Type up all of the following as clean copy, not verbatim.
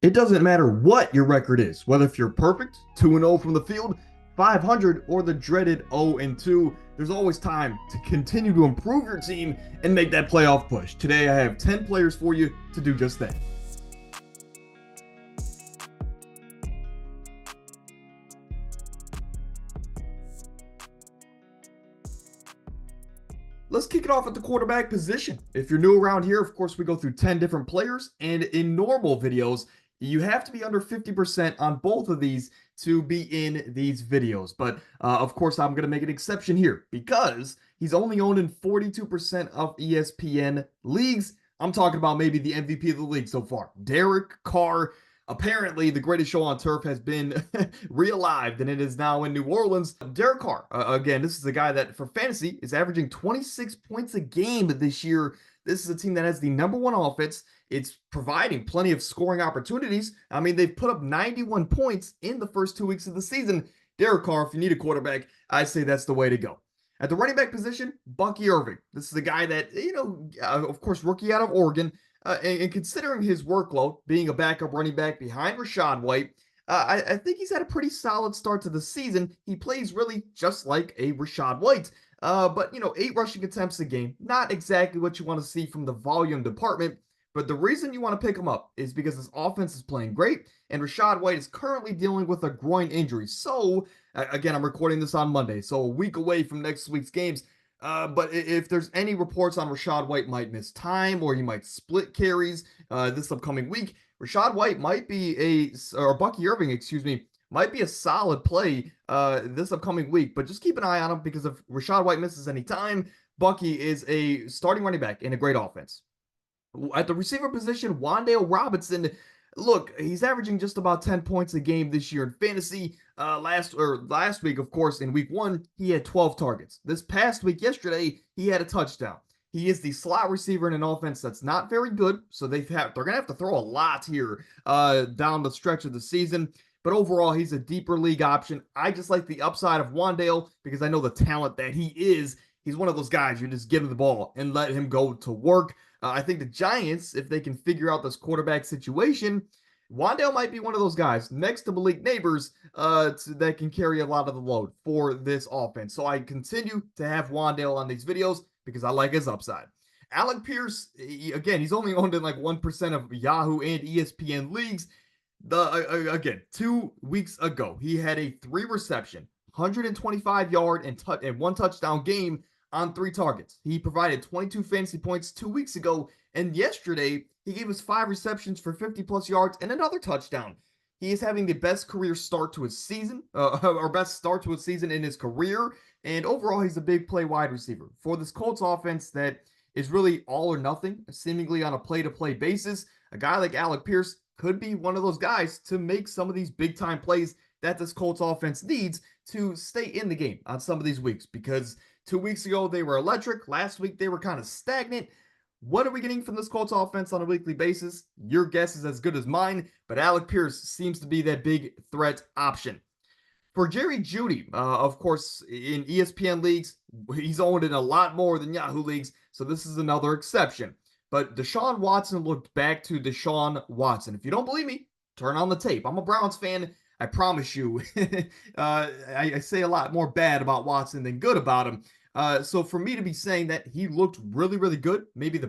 It doesn't matter what your record is, whether if you're perfect, 2-0 from the field, 500, or the dreaded 0-2, there's always time to continue to improve your team and make that playoff push. Today, I have 10 players for you to do just that. Let's kick it off at the quarterback position. If you're new around here, of course, we go through 10 different players, and in normal videos, you have to be under 50% on both of these to be in these videos. But of course, I'm going to make an exception here because he's only owned in 42% of ESPN leagues. I'm talking about maybe the MVP of the league so far, Derek Carr. Apparently, the greatest show on turf has been realived, and it is now in New Orleans. Derek Carr, again, this is a guy that for fantasy is averaging 26 points a game this year. This is a team that has the #1 offense. It's providing plenty of scoring opportunities. I mean, they've put up 91 points in the first 2 weeks of the season. Derek Carr, if you need a quarterback, I say that's the way to go. At the running back position, Bucky Irving. This is the guy that, of course, rookie out of Oregon. And considering his workload, being a backup running back behind Rachaad White, I think he's had a pretty solid start to the season. He plays really just like a Rachaad White. But, 8 rushing attempts a game, not exactly what you want to see from the volume department. But the reason you want to pick him up is because his offense is playing great, and Rachaad White is currently dealing with a groin injury. So, again, I'm recording this on Monday, so a week away from next week's games. But if there's any reports on Rachaad White might miss time or he might split carries this upcoming week, Rachaad White might be or Bucky Irving, excuse me, might be a solid play this upcoming week. But just keep an eye on him because if Rachaad White misses any time, Bucky is a starting running back in a great offense. At the receiver position, Juan Robinson, look, he's averaging just about 10 points a game this year in fantasy. Last week, of course, in week 1, he had 12 targets. This past week, yesterday, he had a touchdown. He is the slot receiver in an offense that's not very good, so they're going to have to throw a lot here down the stretch of the season. But overall, he's a deeper league option. I just like the upside of Wandale because I know the talent that he is. He's one of those guys you just give him the ball and let him go to work. I think the Giants, if they can figure out this quarterback situation, Wandale might be one of those guys next to Malik Neighbors that can carry a lot of the load for this offense. So I continue to have Wandale on these videos because I like his upside. Alec Pierce, again, he's only owned in like 1% of Yahoo and ESPN leagues. Again, 2 weeks ago, he had a 3-reception, 125-yard and 1 touchdown game on 3 targets. He provided 22 fantasy points 2 weeks ago, and yesterday he gave us 5 receptions for 50+ yards and another touchdown. He is having the best career start to his season, or best start to a season in his career, and overall he's a big play wide receiver for this Colts offense that is really all or nothing, seemingly on a play-to-play basis. A guy like Alec Pierce could be one of those guys to make some of these big-time plays that this Colts offense needs to stay in the game on some of these weeks, because 2 weeks ago, they were electric. Last week, they were kind of stagnant. What are we getting from this Colts offense on a weekly basis? Your guess is as good as mine, but Alec Pierce seems to be that big threat option. For Jerry Jeudy, of course, in ESPN leagues, he's owned in a lot more than Yahoo leagues, so this is another exception. But Deshaun Watson looked back to Deshaun Watson. If you don't believe me, turn on the tape. I'm a Browns fan. I promise you, I say a lot more bad about Watson than good about him. So for me to be saying that he looked really, really good, maybe the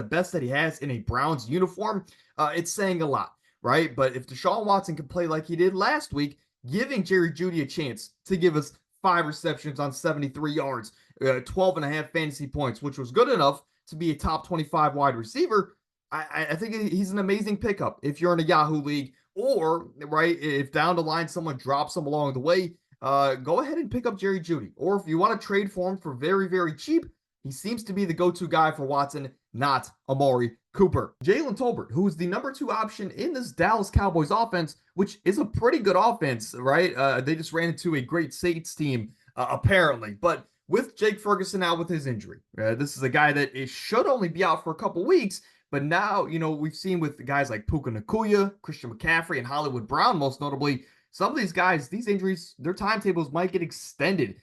best that he has in a Browns uniform, it's saying a lot, right? But if Deshaun Watson can play like he did last week, giving Jerry Jeudy a chance to give us 5 receptions on 73 yards, 12.5 fantasy points, which was good enough to be a top 25 wide receiver, I think he's an amazing pickup if you're in a Yahoo league. Or, right, if down the line someone drops him along the way, go ahead and pick up Jerry Jeudy. Or if you want to trade for him for very, very cheap, he seems to be the go-to guy for Watson, not Amari Cooper. Jaylen Tolbert, who is the #2 option in this Dallas Cowboys offense, which is a pretty good offense, right? They just ran into a great Saints team, apparently. But with Jake Ferguson out with his injury, this is a guy that should only be out for a couple weeks. But now, we've seen with guys like Puka Nacua, Christian McCaffrey, and Hollywood Brown, most notably, some of these guys, these injuries, their timetables might get extended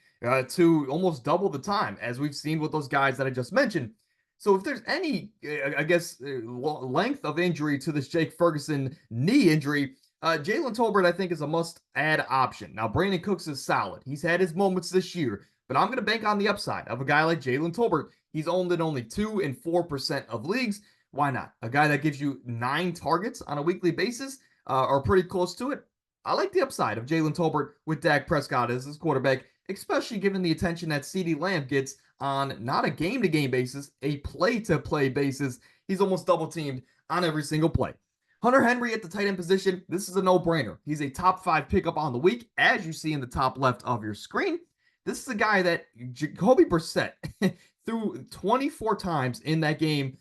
to almost double the time, as we've seen with those guys that I just mentioned. So if there's any, I guess, length of injury to this Jake Ferguson knee injury, Jaylen Tolbert, I think, is a must-add option. Now, Brandon Cooks is solid. He's had his moments this year, but I'm going to bank on the upside of a guy like Jaylen Tolbert. He's owned in only 2 and 4% of leagues. Why not? A guy that gives you 9 targets on a weekly basis, or pretty close to it. I like the upside of Jaylen Tolbert with Dak Prescott as his quarterback, especially given the attention that CeeDee Lamb gets on not a game-to-game basis, a play-to-play basis. He's almost double-teamed on every single play. Hunter Henry at the tight end position, this is a no-brainer. He's a top 5 pickup on the week, as you see in the top left of your screen. This is a guy that Jacoby Brissett threw 24 times in that game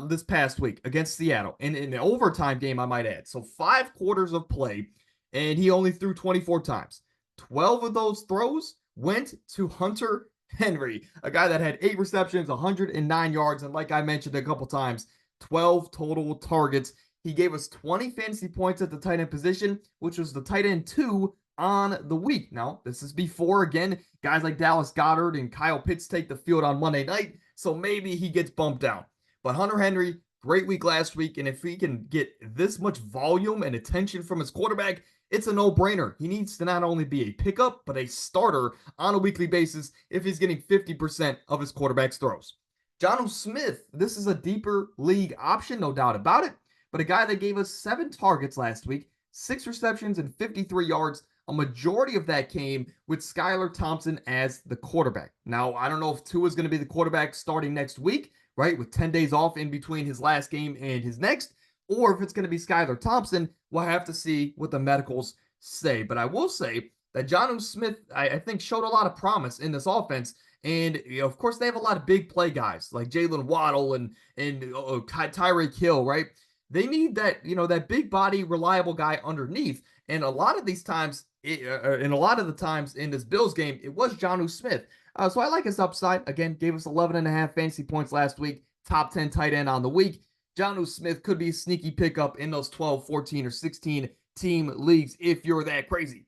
this past week against Seattle, in an overtime game, I might add. So 5 quarters of play, and he only threw 24 times. 12 of those throws went to Hunter Henry, a guy that had 8 receptions, 109 yards, and like I mentioned a couple times, 12 total targets. He gave us 20 fantasy points at the tight end position, which was the tight end 2 on the week. Now, this is before, again, guys like Dallas Goedert and Kyle Pitts take the field on Monday night, so maybe he gets bumped down. But Hunter Henry, great week last week, and if he can get this much volume and attention from his quarterback, it's a no-brainer. He needs to not only be a pickup, but a starter on a weekly basis if he's getting 50% of his quarterback's throws. Jonnu Smith, this is a deeper league option, no doubt about it, but a guy that gave us 7 targets last week, 6 receptions, and 53 yards. A majority of that came with Skylar Thompson as the quarterback. Now, I don't know if Tua is going to be the quarterback starting next week, right, with 10 days off in between his last game and his next, or if it's going to be Skylar Thompson. We'll have to see what the medicals say. But I will say that Jonnu Smith, I think, showed a lot of promise in this offense. And, of course, they have a lot of big play guys like Jalen Waddle and Tyreek Hill, right? They need that, that big body, reliable guy underneath. And a lot of these times, and a lot of the times in this Bills game, it was Jonnu Smith. So I like his upside. Again, gave us 11.5 fantasy points last week. Top 10 tight end on the week. Jonnu Smith could be a sneaky pickup in those 12, 14, or 16 team leagues if you're that crazy.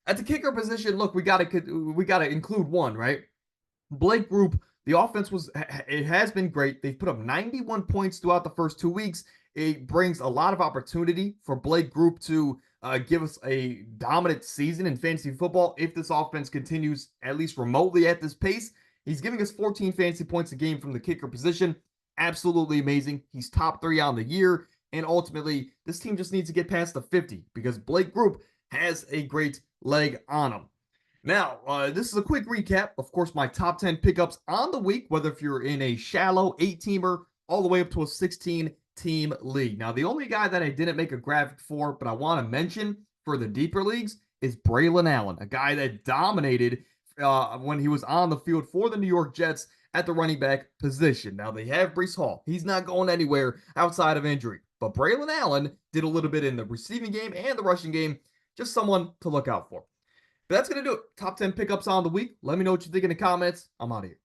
At the kicker position, look, we gotta include one, right? Blake Group. The offense has been great. They've put up 91 points throughout the first 2 weeks. It brings a lot of opportunity for Blake Group to give us a dominant season in fantasy football if this offense continues at least remotely at this pace. He's giving us 14 fantasy points a game from the kicker position. Absolutely amazing. He's top 3 on the year. And ultimately, this team just needs to get past the 50 because Blake Group has a great leg on him. Now, this is a quick recap. Of course, my top 10 pickups on the week, whether if you're in a shallow 8-teamer all the way up to a 16-team league. Now, the only guy that I didn't make a graphic for, but I want to mention for the deeper leagues is Braylon Allen, a guy that dominated when he was on the field for the New York Jets at the running back position. Now, they have Breece Hall. He's not going anywhere outside of injury. But Braylon Allen did a little bit in the receiving game and the rushing game. Just someone to look out for. But that's going to do it. Top 10 pickups on the week. Let me know what you think in the comments. I'm out of here.